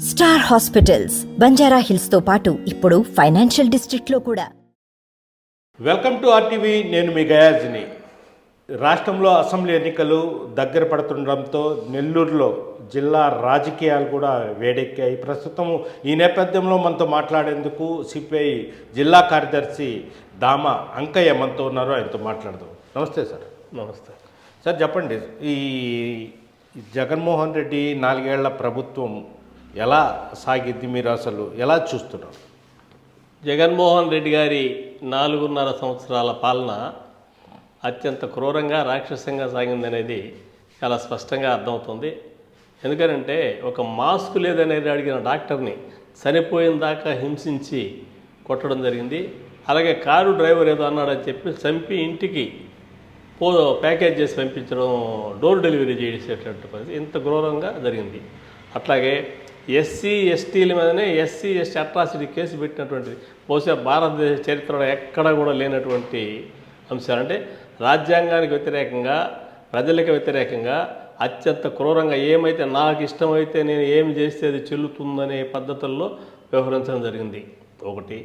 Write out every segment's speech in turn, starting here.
Star hospitals Banjara hills తో పాటు ఇప్పుడు ఫైనాన్షియల్ డిస్ట్రిక్ట్ లో కూడా. Welcome to RTV. నేను మీ గయాజ్ని. రాష్ట్రంలో అసెంబ్లీ ఎన్నికలు దగ్గర పడుతుండడంతో నెల్లూరులో జిల్లా రాజకీయాలు కూడా వేడెక్కాయి. ప్రస్తుతం ఈ నేపథ్యంలో మనతో మాట్లాడేందుకు సిపిఐ జిల్లా కార్యదర్శి దామ అంకయ్య మనతో ఉన్నారు. ఆయనతో మాట్లాడదాం. నమస్తే సార్. నమస్తే సార్, చెప్పండి, ఈ జగన్మోహన్ రెడ్డి 4 ఏళ్ల ప్రభుత్వం ఎలా సాగింది, మీరు అసలు ఎలా చూస్తున్నారు? జగన్మోహన్ రెడ్డి గారి 4.5 సంవత్సరాల పాలన అత్యంత క్రూరంగా రాక్షసంగా సాగిందనేది చాలా స్పష్టంగా అర్థమవుతుంది. ఎందుకంటే ఒక మాస్క్ లేదనేది అడిగిన డాక్టర్ని చనిపోయిన దాకా హింసించి కొట్టడం జరిగింది. అలాగే కారు డ్రైవర్ ఏదో అన్నాడని చెప్పి చంపి ఇంటికి ప్యాకేజ్ చేసి పంపించడం, డోర్ డెలివరీ చేసేటటువంటి పరిస్థితి ఇంత క్రూరంగా జరిగింది. అట్లాగే ఎస్సీ ఎస్టీల మీదనే ఎస్సీ ఎస్టీ అట్రాసిటీ కేసు పెట్టినటువంటిది బహుశా భారతదేశ చరిత్రలో ఎక్కడా కూడా లేనటువంటి అంశాలు. అంటే రాజ్యాంగానికి వ్యతిరేకంగా, ప్రజలకు వ్యతిరేకంగా అత్యంత క్రూరంగా ఏమైతే నాకు ఇష్టమైతే నేను ఏమి చేస్తే అది చెల్లుతుందనే పద్ధతుల్లో వ్యవహరించడం జరిగింది. 1.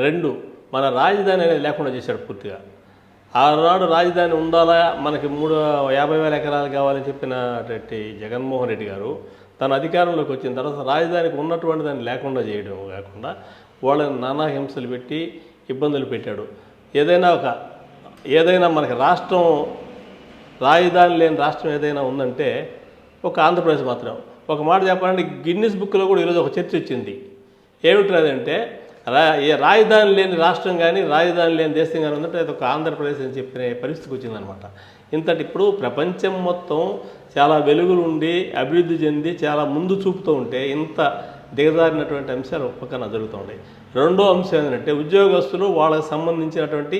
2, మన రాజధాని అనేది లేకుండా చేశాడు పూర్తిగా. ఆనాడు రాజధాని ఉండాలా, మనకి 50,000 ఎకరాలు కావాలని చెప్పినటువంటి జగన్మోహన్ రెడ్డి గారు తన అధికారంలోకి వచ్చిన తర్వాత రాజధానికి ఉన్నటువంటి దాన్ని లేకుండా చేయడం కాకుండా వాళ్ళని నానా హింసలు పెట్టి ఇబ్బందులు పెట్టాడు. ఏదైనా మనకి రాష్ట్రం, రాజధాని లేని రాష్ట్రం ఏదైనా ఉందంటే ఒక ఆంధ్రప్రదేశ్ మాత్రం. ఒక మాట చెప్పాలంటే గిన్నిస్ బుక్లో కూడా ఈరోజు ఒక చర్చ వచ్చింది. ఏమిటంటే రాజధాని లేని రాష్ట్రం కానీ రాజధాని లేని దేశం కానీ ఉందంటే అది ఒక ఆంధ్రప్రదేశ్ అని చెప్పిన పరిస్థితికి వచ్చిందనమాట. ఇంతటి ఇప్పుడు ప్రపంచం మొత్తం చాలా వెలుగులు ఉండి అభివృద్ధి చెంది చాలా ముందు చూపుతూ ఉంటే ఇంత దిగజారినటువంటి అంశాలు ఒక్కొక్కన జరుగుతూ ఉంటాయి. 2వ అంశం ఏంటంటే ఉద్యోగస్తులు వాళ్ళకి సంబంధించినటువంటి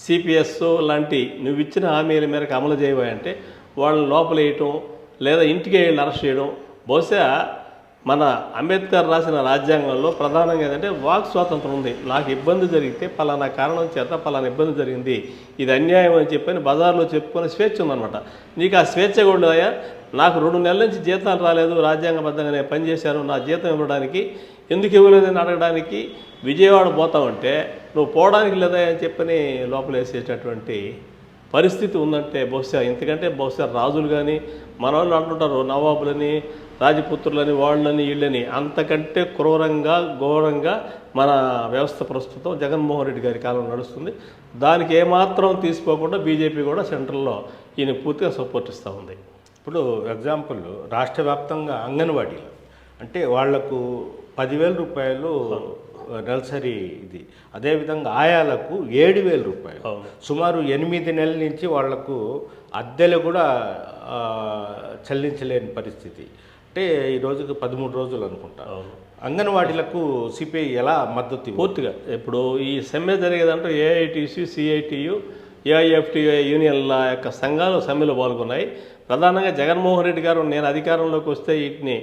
సిపిఎస్ లాంటి నువ్వు ఇచ్చిన హామీల మేరకు అమలు చేయబోయంటే వాళ్ళని లోపలేయటం లేదా ఇంటికి వెళ్ళి అరెస్ట్ చేయడం. బహుశా మన అంబేద్కర్ రాసిన రాజ్యాంగంలో ప్రధానంగా ఏంటంటే వాక్ స్వాతంత్రం ఉంది. నాకు ఇబ్బంది జరిగితే పలానా కారణం చేత పలానా ఇబ్బంది జరిగింది, ఇది అన్యాయం అని చెప్పని బజార్లో చెప్పుకునే స్వేచ్ఛ ఉందన్నమాట. నీకు ఆ స్వేచ్ఛ కూడా ఉండదయ్యా, నాకు 2 నెలల నుంచి జీతాలు రాలేదు, రాజ్యాంగబద్ధంగా నేను పనిచేశాను, నా జీతం ఇవ్వడానికి ఎందుకు ఇవ్వలేదని అడగడానికి విజయవాడ పోతామంటే నువ్వు పోవడానికి లేదా అని చెప్పని లోపలేసేటటువంటి పరిస్థితి ఉందంటే బహుశా ఇంతకంటే బహుశా రాజులు కానీ మన వాళ్ళు అంటుంటారు నవాబులని రాజపుత్రులని వాళ్ళని వీళ్ళని, అంతకంటే క్రూరంగా ఘోరంగా మన వ్యవస్థ ప్రస్తుతం జగన్మోహన్ రెడ్డి గారి కాలం నడుస్తుంది. దానికి ఏమాత్రం తీసుకోకుండా బీజేపీ కూడా సెంట్రల్లో ఈయన పూర్తిగా సపోర్ట్ ఇస్తూ ఉంది. ఇప్పుడు ఎగ్జాంపుల్, రాష్ట్ర వ్యాప్తంగా అంగన్వాడీలు అంటే వాళ్లకు 10,000 రూపాయలు నెలసరి ఇది. అదేవిధంగా ఆయాలకు 7,000 రూపాయలు. సుమారు 8 నెలల నుంచి వాళ్లకు అద్దెలు కూడా చెల్లించలేని పరిస్థితి. అంటే ఈ రోజుకి 13 రోజులు అనుకుంటా. అంగన్వాడీలకు సిపిఐ ఎలా మద్దతు? పూర్తిగా ఇప్పుడు ఈ సమ్మె జరిగేదంటే ఏఐటీసీ, సిఐటియు, ఏఐఎఫ్టియు యూనియన్ల యొక్క సంఘాలు సమ్మెలో పాల్గొన్నాయి. ప్రధానంగా జగన్మోహన్ రెడ్డి గారు నేను అధికారంలోకి వస్తే వీటిని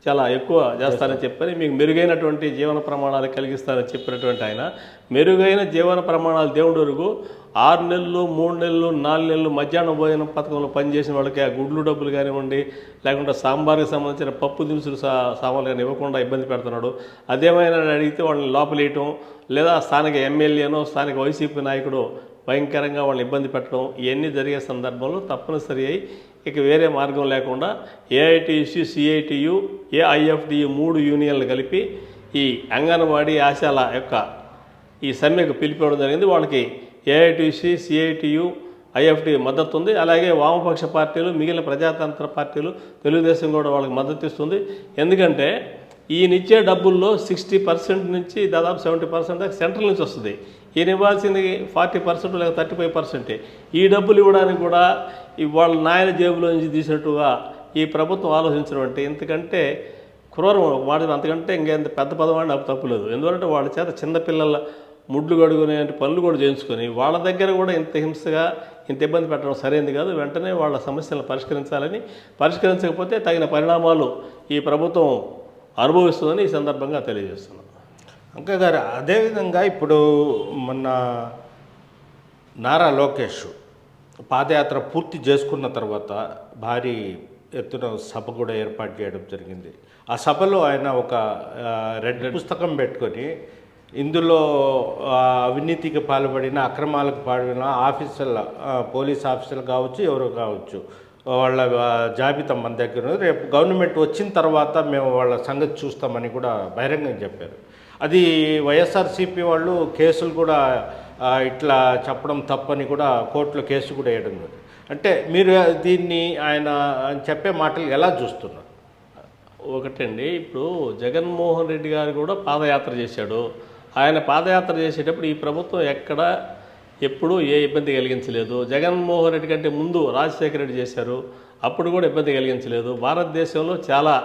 చాలా ఎక్కువ చేస్తానని చెప్పని, మీకు మెరుగైనటువంటి జీవన ప్రమాణాలు కలిగిస్తానని చెప్పినటువంటి ఆయన మెరుగైన జీవన ప్రమాణాలు దేవుడు వరకు 6 నెలలు, 3 నెలలు, 4 నెలలు మధ్యాహ్నం భోజనం పథకంలో పనిచేసిన వాళ్ళకి ఆ గుడ్లు డబ్బులు కానివ్వండి, లేకుంటే సాంబార్కి సంబంధించిన పప్పు దినుసులు సామాన్లు కానీ ఇవ్వకుండా ఇబ్బంది పెడుతున్నాడు. అదేమైనా అడిగితే వాళ్ళని లోపలేయటం, లేదా స్థానిక ఎమ్మెల్యేనో స్థానిక వైసీపీ నాయకుడు భయంకరంగా వాళ్ళని ఇబ్బంది పెట్టడం, ఇవన్నీ జరిగే సందర్భంలో తప్పనిసరి అయి ఇక వేరే మార్గం లేకుండా ఏఐటీసీ, సిఐటియు, ఏఐఎఫ్డియు 3 యూనియన్లు కలిపి ఈ అంగన్వాడీ ఆశాల యొక్క ఈ సమ్మెకు పిలిపివ్వడం జరిగింది. వాళ్ళకి ఏఐటీసీ, సిఐటియు, ఐఎఫ్డి మద్దతు ఉంది. అలాగే వామపక్ష పార్టీలు, మిగిలిన ప్రజాతంత్ర పార్టీలు, తెలుగుదేశం కూడా వాళ్ళకి మద్దతు ఇస్తుంది. ఎందుకంటే ఈయనిచ్చే డబ్బుల్లో 60% నుంచి దాదాపు 70% దాకా సెంట్రల్ నుంచి వస్తుంది. ఈయన ఇవ్వాల్సింది 40% లేదా 35%. ఈ డబ్బులు ఇవ్వడానికి కూడా వాళ్ళ నాయన జేబులో నుంచి తీసినట్టుగా ఈ ప్రభుత్వం ఆలోచించడం అంటే ఇంతకంటే క్రూరం మాట. అంతకంటే ఇంకెంత పెద్ద పదవాడిని నాకు తప్పులేదు. ఎందుకంటే వాళ్ళ చేత చిన్నపిల్లల ముడ్లు కడుగునే పనులు కూడా చేయించుకొని వాళ్ళ దగ్గర కూడా ఇంత హింసగా ఇంత ఇబ్బంది పెట్టడం సరైనది కాదు. వెంటనే వాళ్ళ సమస్యలను పరిష్కరించాలని, పరిష్కరించకపోతే తగిన పరిణామాలు ఈ ప్రభుత్వం అనుభవిస్తుందని ఈ సందర్భంగా తెలియజేస్తున్నాను. అంకయ్య గారు, అదేవిధంగా ఇప్పుడు మొన్న నారా లోకేష్ పాదయాత్ర పూర్తి చేసుకున్న తర్వాత భారీ ఎత్తున సభ కూడా ఏర్పాటు చేయడం జరిగింది. ఆ సభలో ఆయన ఒక రెడ్ పుస్తకం పెట్టుకొని ఇందులో అవినీతికి పాల్పడిన, అక్రమాలకు పాల్పడిన ఆఫీసర్ల, పోలీస్ ఆఫీసర్లు కావచ్చు, ఎవరు కావచ్చు, వాళ్ళ జాబితా మన దగ్గర ఉంది. రేపు గవర్నమెంట్ వచ్చిన తర్వాత మేము వాళ్ళ సంగతి చూస్తామని కూడా బహిరంగంగా చెప్పారు. అది వైఎస్ఆర్సీపీ వాళ్ళు కేసులు కూడా ఇట్లా చెప్పడం తప్పని కూడా కోర్టులో కేసు కూడా వేయడం జరిగింది. అంటే మీరు దీన్ని ఆయన చెప్పే మాటలు ఎలా చూస్తున్నారు? ఒకటండి, ఇప్పుడు జగన్మోహన్ రెడ్డి గారు కూడా పాదయాత్ర చేశాడు. ఆయన పాదయాత్ర చేసేటప్పుడు ఈ ప్రభుత్వం ఎక్కడ ఎప్పుడూ ఏ ఇబ్బంది కలిగించలేదు. జగన్మోహన్ రెడ్డి కంటే ముందు రాజశేఖర రెడ్డి చేశారు, అప్పుడు కూడా ఇబ్బంది కలిగించలేదు. భారతదేశంలో చాలా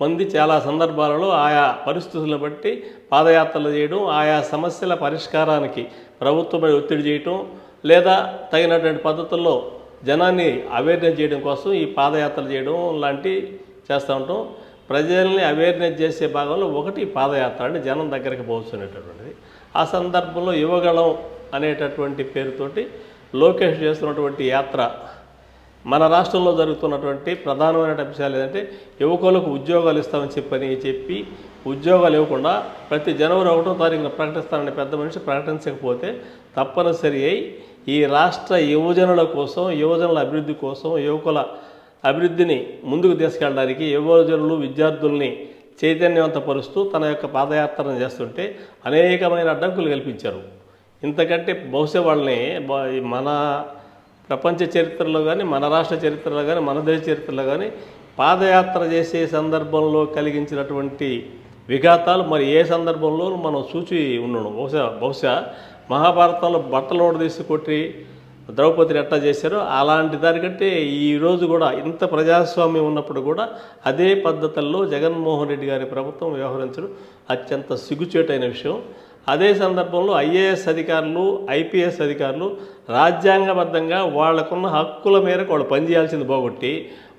మంది చాలా సందర్భాలలో ఆయా పరిస్థితులను బట్టి పాదయాత్రలు చేయడం, ఆయా సమస్యల పరిష్కారానికి ప్రభుత్వంపై ఒత్తిడి చేయటం, లేదా తగినటువంటి పద్ధతుల్లో జనాన్ని అవేర్నెస్ చేయడం కోసం ఈ పాదయాత్రలు చేయడం లాంటివి చేస్తూ ఉంటాం. ప్రజల్ని అవేర్నెస్ చేసే భాగంలో ఒకటి పాదయాత్ర అంటే జనం దగ్గరికి పోవచ్చునేటటువంటిది. ఆ సందర్భంలో యువగళం అనేటటువంటి పేరుతోటి లోకేష్ చేస్తున్నటువంటి యాత్ర మన రాష్ట్రంలో జరుగుతున్నటువంటి ప్రధానమైన అంశాలు ఏంటంటే యువకులకు ఉద్యోగాలు ఇస్తామని చెప్పి ఉద్యోగాలు ఇవ్వకుండా ప్రతి జనవరి 1వ తారీఖున ప్రకటిస్తానని పెద్ద మనిషి ప్రకటించకపోతే తప్పనిసరి అయి ఈ రాష్ట్ర యువజనుల కోసం, యువజనుల అభివృద్ధి కోసం, యువకుల అభివృద్ధిని ముందుకు తీసుకెళ్ళడానికి యువజనులు, విద్యార్థుల్ని చైతన్యవంతపరుస్తూ తన యొక్క పాదయాత్రను చేస్తుంటే అనేకమైన అడ్డంకులు కల్పించారు. ఇంతకంటే బహుశా వాళ్ళని మన ప్రపంచ చరిత్రలో కానీ, మన రాష్ట్ర చరిత్రలో కానీ, మన దేశ చరిత్రలో కానీ పాదయాత్ర చేసే సందర్భంలో కలిగించినటువంటి విఘాతాలు మరి ఏ సందర్భంలో మనం చూచి ఉన్నాడు. బహుశా మహాభారతంలో బట్టలు తీసి కొట్టి ద్రౌపదిని ఎట్లా చేశారో అలాంటి దానికంటే ఈరోజు కూడా ఇంత ప్రజాస్వామ్యం ఉన్నప్పుడు కూడా అదే పద్ధతుల్లో జగన్మోహన్ రెడ్డి గారి ప్రభుత్వం వ్యవహరించడం అత్యంత సిగ్గుచేటైన విషయం. అదే సందర్భంలో ఐఏఎస్ అధికారులు, ఐపీఎస్ అధికారులు రాజ్యాంగబద్ధంగా వాళ్లకున్న హక్కుల మేరకు వాళ్ళు పనిచేయాల్సింది పోగొట్టి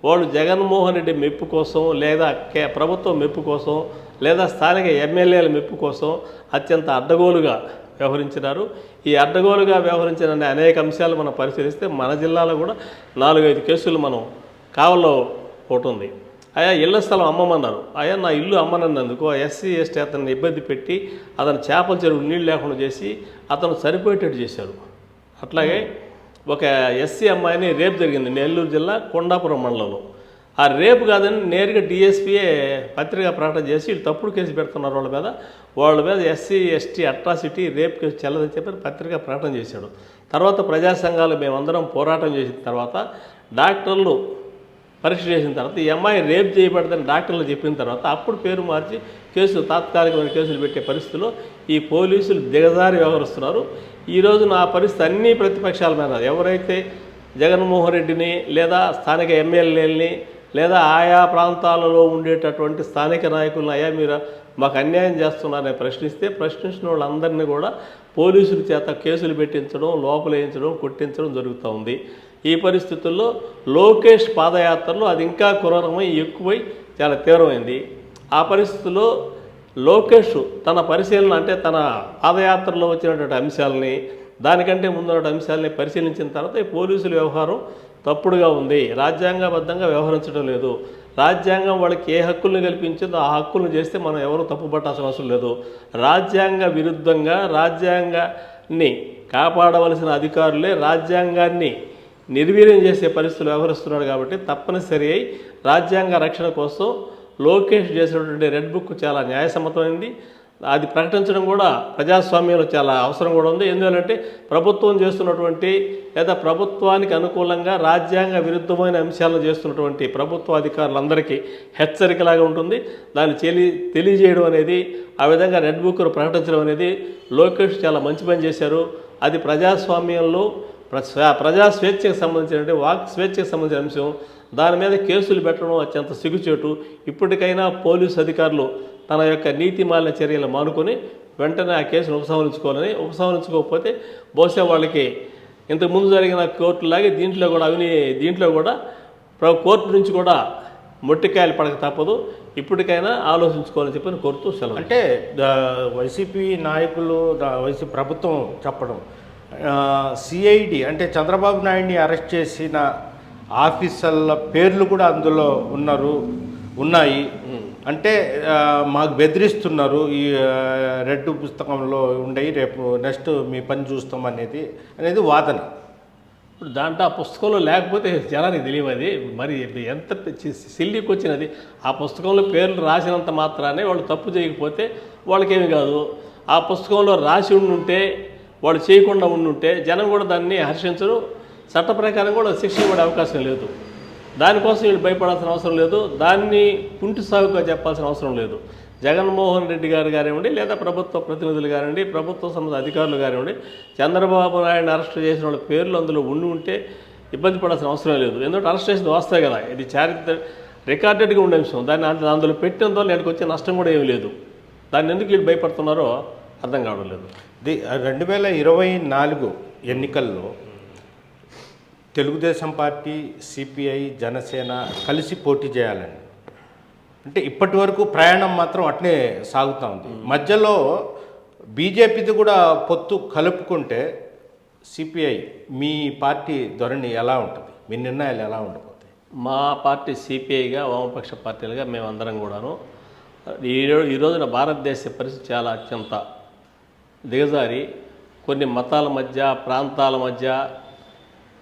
వాళ్ళు జగన్మోహన్ రెడ్డి మెప్పు కోసం, లేదా ప్రభుత్వం మెప్పు కోసం, లేదా స్థానిక ఎమ్మెల్యేల మెప్పు కోసం అత్యంత అడ్డగోలుగా వ్యవహరించినారు. ఈ అడ్డగోలుగా వ్యవహరించిన అనేక అంశాలు మనం పరిశీలిస్తే మన జిల్లాలో కూడా 4-5 కేసులు మనం కావల్లో ఒకటి ఉంది. అయ్యా ఇళ్ల స్థలం అమ్మమన్నారు. అయ్యా నా ఇల్లు అమ్మనన్నందుకు ఎస్సీ ఎస్టీ అతన్ని ఇబ్బంది పెట్టి అతను చేపల చెరువు నీళ్ళు లేకుండా చేసి అతను సరిపోయేటట్టు చేశారు. అట్లాగే ఒక ఎస్సీ అమ్మాయిని రేపు జరిగింది నెల్లూరు జిల్లా కొండాపురం మండలంలో. ఆ రేపు కాదని నేరుగా డిఎస్పీఏ పత్రికా ప్రకటన చేసి వీళ్ళు తప్పుడు కేసు పెడుతున్నారు వాళ్ళ మీద SC ST atrocity rape case చెల్లదని చెప్పి పత్రికా ప్రకటన చేశాడు. తర్వాత ప్రజా సంఘాలు మేమందరం పోరాటం చేసిన తర్వాత డాక్టర్లు పరీక్ష చేసిన తర్వాత ఈ అమ్మాయి రేప్ చేయబడదని డాక్టర్లు చెప్పిన తర్వాత అప్పుడు పేరు మార్చి తాత్కాలికమైన కేసులు పెట్టే పరిస్థితిలో ఈ పోలీసులు దిగజారి వ్యవహరిస్తున్నారు. ఈరోజు నా పరిస్థితి అన్ని ప్రతిపక్షాల మీద ఎవరైతే జగన్మోహన్ రెడ్డిని లేదా స్థానిక ఎమ్మెల్యేలని లేదా ఆయా ప్రాంతాలలో ఉండేటటువంటి స్థానిక నాయకులను అయ్యా మీరు మాకు అన్యాయం చేస్తున్నారని ప్రశ్నించిన వాళ్ళందరినీ కూడా పోలీసుల చేత కేసులు పెట్టించడం, లోపలేయించడం, కొట్టించడం జరుగుతూ ఉంది. ఈ పరిస్థితుల్లో లోకేష్ పాదయాత్రలో అది ఇంకా క్రూరమై ఎక్కువై చాలా తీవ్రమైంది. ఆ పరిస్థితుల్లో లోకేష్ తన పరిశీలన అంటే తన పాదయాత్రలో వచ్చినటువంటి అంశాలని, దానికంటే ముందున్న అంశాలని పరిశీలించిన తర్వాత ఈ పోలీసుల వ్యవహారం తప్పుడుగా ఉంది, రాజ్యాంగబద్ధంగా వ్యవహరించడం లేదు, రాజ్యాంగం వాళ్ళకి ఏ హక్కుల్ని కల్పించిందో ఆ హక్కులను చేస్తే మనం ఎవరు తప్పుపట్టాల్సిన అవసరం లేదు, రాజ్యాంగ విరుద్ధంగా రాజ్యాంగాన్ని కాపాడవలసిన అధికారులే రాజ్యాంగాన్ని నిర్వీర్యం చేసే పరిస్థితులు వ్యవహరిస్తున్నాడు. కాబట్టి తప్పనిసరి అయి రాజ్యాంగ రక్షణ కోసం లోకేష్ చేసినటువంటి రెడ్ బుక్ చాలా న్యాయసమ్మతమైంది. అది ప్రకటించడం కూడా ప్రజాస్వామ్యంలో చాలా అవసరం కూడా ఉంది. ఎందుకంటే ప్రభుత్వం చేస్తున్నటువంటి లేదా ప్రభుత్వానికి అనుకూలంగా రాజ్యాంగ విరుద్ధమైన అంశాలను చేస్తున్నటువంటి ప్రభుత్వ అధికారులందరికీ హెచ్చరికలాగా ఉంటుంది. దాన్ని తెలియజేయడం అనేది, ఆ విధంగా రెడ్ బుక్ను ప్రకటించడం అనేది లోకేష్ చాలా మంచి పని చేశారు. అది ప్రజాస్వామ్యంలో ప్రజా స్వేచ్ఛకు సంబంధించినటువంటి వాక్ స్వేచ్ఛకు సంబంధించిన అంశం. దాని మీద కేసులు పెట్టడం అత్యంత సిగ్గుచేటు. ఇప్పటికైనా పోలీసు అధికారులు తన యొక్క నీతిమాలిన చర్యలు మానుకొని వెంటనే ఆ కేసును ఉపసంహరించుకోకపోతే బహుశా వాళ్ళకి ఇంతకుముందు జరిగిన కోర్టులాగే దీంట్లో కూడా కోర్టు నుంచి కూడా మొట్టికాయలు పడక తప్పదు. ఇప్పటికైనా ఆలోచించుకోవాలని చెప్పి కోరుతూ సెలవు. అంటే వైసీపీ నాయకులు, వైసీపీ ప్రభుత్వం చెప్పడం సిఐడి అంటే చంద్రబాబు నాయుడిని అరెస్ట్ చేసిన ఆఫీసర్ల పేర్లు కూడా అందులో ఉన్నాయి. అంటే మాకు బెదిరిస్తున్నారు, ఈ రెడ్ పుస్తకంలో ఉండయి, రేపు నెక్స్ట్ మీ పని చూస్తాం అనేది వాదన. ఇప్పుడు దాంట్లో ఆ పుస్తకంలో లేకపోతే జనానికి తెలియదు. అది మరి ఎంత సిల్లికి వచ్చినది. ఆ పుస్తకంలో పేర్లు రాసినంత మాత్రానే వాళ్ళు తప్పు చేయకపోతే వాళ్ళకేమి కాదు. ఆ పుస్తకంలో రాసి ఉండుంటే వాళ్ళు చేయకుండా ఉండుంటే జనం కూడా దాన్ని హర్షించరు, చట్ట ప్రకారం కూడా శిక్ష పడే అవకాశం లేదు. దానికోసం వీళ్ళు భయపడాల్సిన అవసరం లేదు, దాన్ని కుంటి సాగుగా చెప్పాల్సిన అవసరం లేదు. జగన్మోహన్ రెడ్డి గారు కానివ్వండి, లేదా ప్రభుత్వ ప్రతినిధులు కానివ్వండి, ప్రభుత్వ సంబంధ అధికారులు కానివ్వండి, చంద్రబాబు నాయుడు అరెస్ట్ చేసిన వాళ్ళ పేర్లు అందులో ఉంటే ఇబ్బంది పడాల్సిన అవసరం లేదు. ఎందుకంటే అరెస్ట్ చేసింది వాస్తవే కదా, ఇది రికార్డెడ్గా ఉండే అంశం. దాన్ని అందులో పెట్టినందువల్ల నేటికి వచ్చే నష్టం కూడా ఏమీ లేదు. దాన్ని ఎందుకు వీళ్ళు భయపడుతున్నారో అర్థం కావడం లేదు. 2024 ఎన్నికల్లో తెలుగుదేశం పార్టీ, సిపిఐ, జనసేన కలిసి పోటీ చేయాలని, అంటే ఇప్పటి వరకు ప్రయాణం మాత్రం అట్నే సాగుతూ ఉంది. మధ్యలో బీజేపీది కూడా పొత్తు కలుపుకుంటే సిపిఐ మీ పార్టీ ధోరణి ఎలా ఉంటుంది, మీ నిర్ణయాలు ఎలా ఉండబోతాయి? మా పార్టీ సిపిఐగా, వామపక్ష పార్టీలుగా మేమందరం కూడాను ఈ రోజున భారతదేశ పరిస్థితి చాలా అత్యంత దిగజారి, కొన్ని మతాల మధ్య, ప్రాంతాల మధ్య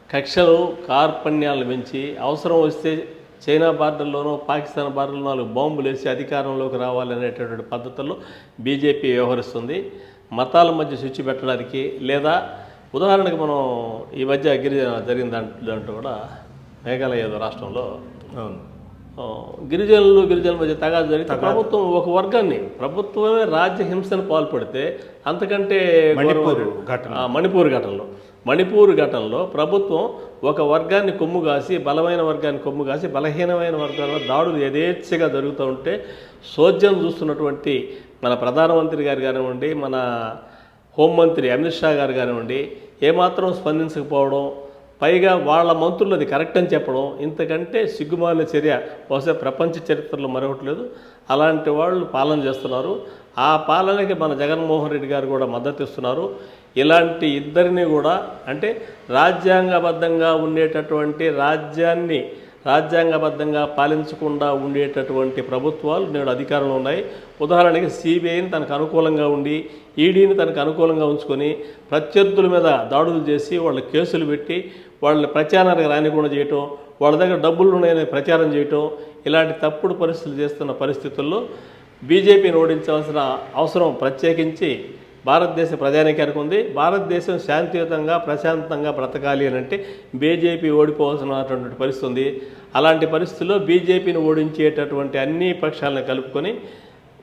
కక్షలు, కార్పణ్యాలను పెంచి అవసరం వస్తే చైనా బార్డర్లోనూ, పాకిస్తాన్ బార్డర్లో 4 బాంబులు వేసి అధికారంలోకి రావాలనేటటువంటి పద్ధతుల్లో బీజేపీ వ్యవహరిస్తుంది. మతాల మధ్య స్విచ్ పెట్టడానికి, లేదా ఉదాహరణకి మనం ఈ మధ్య జరిగిన దాంట్లో కూడా మేఘాలయ రాష్ట్రంలో గిరిజనుల మధ్య తగాదు జరిగితే ప్రభుత్వం ఒక వర్గాన్ని, ప్రభుత్వమే రాజ్య హింసను పాల్పడితే అంతకంటే మణిపూర్ ఘటనలో ప్రభుత్వం ఒక వర్గాన్ని కొమ్ము కాసి, బలమైన వర్గాన్ని కొమ్ము కాసి, బలహీనమైన వర్గాల్లో దాడులు యథేచ్ఛగా జరుగుతూ ఉంటే సోద్యం చూస్తున్నటువంటి మన ప్రధానమంత్రి గారు కానివ్వండి, మన హోంమంత్రి అమిత్ షా గారు కానివ్వండి, ఏమాత్రం స్పందించకపోవడం, పైగా వాళ్ళ మంత్రులు అది కరెక్ట్ అని చెప్పడం, ఇంతకంటే సిగ్గుమాలిన చర్య బహుశా ప్రపంచ చరిత్రలో మరొకటి లేదు. అలాంటి వాళ్ళు పాలన చేస్తున్నారు. ఆ పాలనకి మన జగన్మోహన్ రెడ్డి గారు కూడా మద్దతు ఇస్తున్నారు. ఇలాంటి ఇద్దరిని కూడా, అంటే రాజ్యాంగబద్ధంగా ఉండేటటువంటి రాజ్యాంగబద్ధంగా పాలించకుండా ఉండేటటువంటి ప్రభుత్వాలు నేడు అధికారంలో ఉన్నాయి. ఉదాహరణకి సిబిఐని తనకు అనుకూలంగా ఉండి, ఈడీని తనకు అనుకూలంగా ఉంచుకొని ప్రత్యర్థుల మీద దాడులు చేసి వాళ్ళ కేసులు పెట్టి వాళ్ళని ప్రచారానికి రానికుండా చేయటం, వాళ్ళ దగ్గర డబ్బులు ఉన్నాయని ప్రచారం చేయటం, ఇలాంటి తప్పుడు పరిస్థితులు చేస్తున్న పరిస్థితుల్లో బీజేపీని ఓడించాల్సిన అవసరం ప్రత్యేకించి భారతదేశ ప్రజానీకానికి ఉంది. భారతదేశం శాంతియుతంగా, ప్రశాంతంగా బ్రతకాలి అని అంటే బీజేపీ ఓడిపోవాల్సినటువంటి పరిస్థితి ఉంది. అలాంటి పరిస్థితుల్లో బీజేపీని ఓడించేటటువంటి అన్ని పక్షాలను కలుపుకొని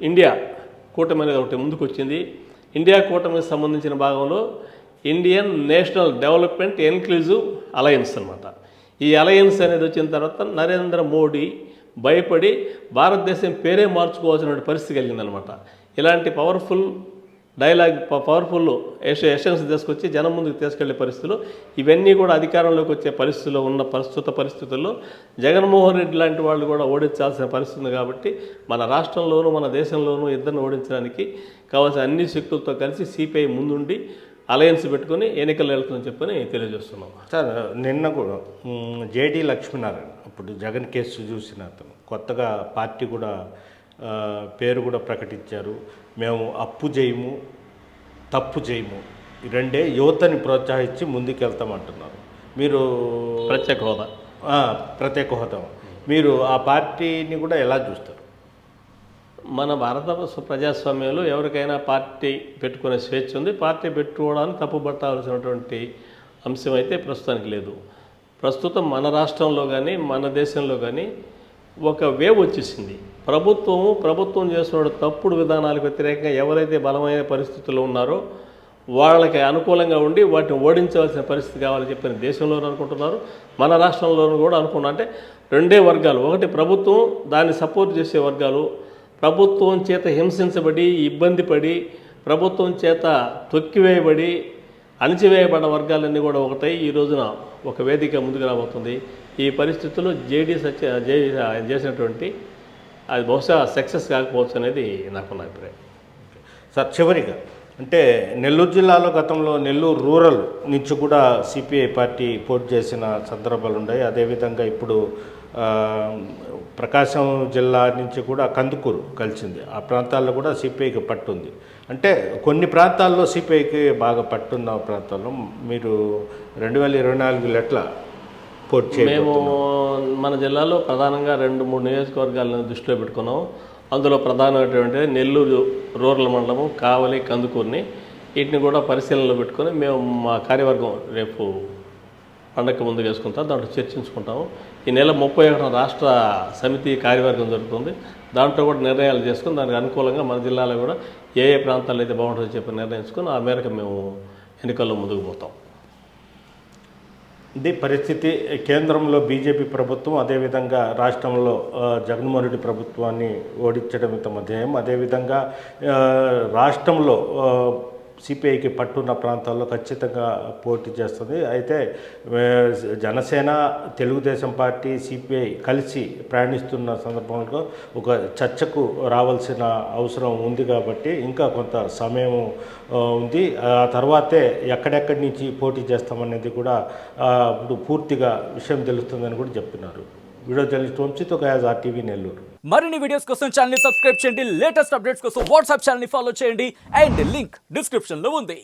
ఇండియా కూటమి అనేది ఒకటి ముందుకు వచ్చింది. ఇండియా కూటమికి సంబంధించిన భాగంలో Indian national development inclusive alliance అనమాట. ఈ అలయన్స్ అనేది వచ్చిన తర్వాత నరేంద్ర మోడీ భయపడి భారతదేశం పేరే మార్చుకోవాల్సిన పరిస్థితి కలిగిందనమాట. ఇలాంటి పవర్ఫుల్ ఎషన్స్ తీసుకొచ్చి జనం ముందుకు తీసుకెళ్లే పరిస్థితులు, ఇవన్నీ కూడా అధికారంలోకి వచ్చే పరిస్థితుల్లో ఉన్న ప్రస్తుత పరిస్థితుల్లో జగన్మోహన్ రెడ్డి లాంటి వాళ్ళు కూడా ఓడించాల్సిన పరిస్థితి ఉంది. కాబట్టి మన రాష్ట్రంలోనూ మన దేశంలోనూ ఇద్దరిని ఓడించడానికి కావాల్సిన అన్ని శక్తులతో కలిసి సిపిఐ ముందుండి అలయన్స్ పెట్టుకుని ఎన్నికలు వెళ్తుందని చెప్పని తెలియజేస్తున్నాం. సార్, నిన్న కూడా జేడీ లక్ష్మీనారాయణ, ఇప్పుడు జగన్ కేసు చూసిన అతను, కొత్తగా పార్టీ కూడా పేరు కూడా ప్రకటించారు. మేము అప్పు చేయము, తప్పు చేయము, ఈ రెండే యువతని ప్రోత్సహించి ముందుకెళ్తామంటున్నారు. మీరు ప్రత్యేక హోదా మీరు ఆ పార్టీని కూడా ఎలా చూస్తారు? మన భారత ప్రజాస్వామ్యంలో ఎవరికైనా పార్టీ పెట్టుకునే స్వేచ్ఛ ఉంది. పార్టీ పెట్టుకోవడానికి తప్పుపట్టాల్సినటువంటి అంశం అయితే ప్రస్తుతానికి లేదు. ప్రస్తుతం మన రాష్ట్రంలో కానీ మన దేశంలో కానీ ఒక వేవ్ వచ్చేసింది. ప్రభుత్వం చేస్తున్న తప్పుడు విధానాలకు వ్యతిరేకంగా ఎవరైతే బలమైన పరిస్థితుల్లో ఉన్నారో వాళ్ళకి అనుకూలంగా ఉండి వాటిని ఓడించవలసిన పరిస్థితి కావాలని చెప్పిన దేశంలోనూ అనుకుంటున్నారు, మన రాష్ట్రంలోనూ కూడా అనుకున్నారు. అంటే రెండే వర్గాలు, ఒకటి ప్రభుత్వం, దాన్ని సపోర్ట్ చేసే వర్గాలు, ప్రభుత్వం చేత హింసించబడి, ఇబ్బంది పడి, ప్రభుత్వం చేత తొక్కివేయబడి, అణిచివేయబడ్డ వర్గాలన్నీ కూడా ఒకటై ఈ రోజున ఒక వేదిక ముందుకు రాబోతుంది. ఈ పరిస్థితుల్లో జేడీ చేసినటువంటి అది బహుశా సక్సెస్ కాకపోవచ్చు అనేది నాకున్న అభిప్రాయం. సార్, చివరిగా అంటే నెల్లూరు జిల్లాలో గతంలో నెల్లూరు రూరల్ నుంచి కూడా సిపిఐ పార్టీ పోటీ చేసిన సందర్భాలు ఉన్నాయి. అదేవిధంగా ఇప్పుడు ప్రకాశం జిల్లా నుంచి కూడా కందుకూరు కలిసింది. ఆ ప్రాంతాల్లో కూడా సిపిఐకి పట్టుంది. అంటే కొన్ని ప్రాంతాల్లో సిపిఐకి బాగా పట్టున్న ప్రాంతాల్లో మీరు 2024 ఎట్లా పోటీ మేము చేయబోతున్నారు? మన జిల్లాలో ప్రధానంగా 2-3 నియోజకవర్గాలను దృష్టిలో పెట్టుకున్నాం. అందులో ప్రధానమైనటువంటి నెల్లూరు రూరల్ మండలము, కావలి, కందుకూరుని వీటిని కూడా పరిశీలనలో పెట్టుకొని మేము మా కార్యవర్గం రేపు పండగకి ముందు వేసుకుంటాం. దాంట్లో చర్చించుకుంటాము. ఈ నెల 31న రాష్ట్ర సమితి కార్యవర్గం జరుగుతుంది. దాంట్లో కూడా నిర్ణయాలు చేసుకుని దానికి అనుకూలంగా మన జిల్లాలో కూడా ఏ ఏ ప్రాంతాల్లో అయితే బాగుంటుందో చెప్పి నిర్ణయించుకొని ఆ మేరకు మేము ఎన్నికల్లో ముందుకు పోతాం. ఇది పరిస్థితి. కేంద్రంలో బీజేపీ ప్రభుత్వం, అదేవిధంగా రాష్ట్రంలో జగన్మోహన్ రెడ్డి ప్రభుత్వాన్ని ఓడించడం తమ ధ్యేయం. అదేవిధంగా రాష్ట్రంలో సిపిఐకి పట్టున్న ప్రాంతాల్లో ఖచ్చితంగా పోటీ చేస్తుంది. అయితే జనసేన, తెలుగుదేశం పార్టీ, సిపిఐ కలిసి ప్రయాణిస్తున్న సందర్భంలో ఒక చర్చకు రావాల్సిన అవసరం ఉంది కాబట్టి ఇంకా కొంత సమయం ఉంది. ఆ తర్వాతే ఎక్కడెక్కడి నుంచి పోటీ చేస్తామనేది కూడా ఇప్పుడు పూర్తిగా విషయం తెలుస్తుందని కూడా చెప్తున్నారు. వీడియో జర్నలిస్ట్ వంశీతో గయాజ్, RTV నెల్లూరు. మరిన్ని వీడియోస్ కోసం ఛానల్ ని సబ్స్క్రైబ్ చేయండి. లేటెస్ట్ అప్డేట్స్ కోసం వాట్సాప్ ఛానల్ ని ఫాలో చేయండి. అండ్ లింక్ డిస్క్రిప్షన్ లో ఉంది.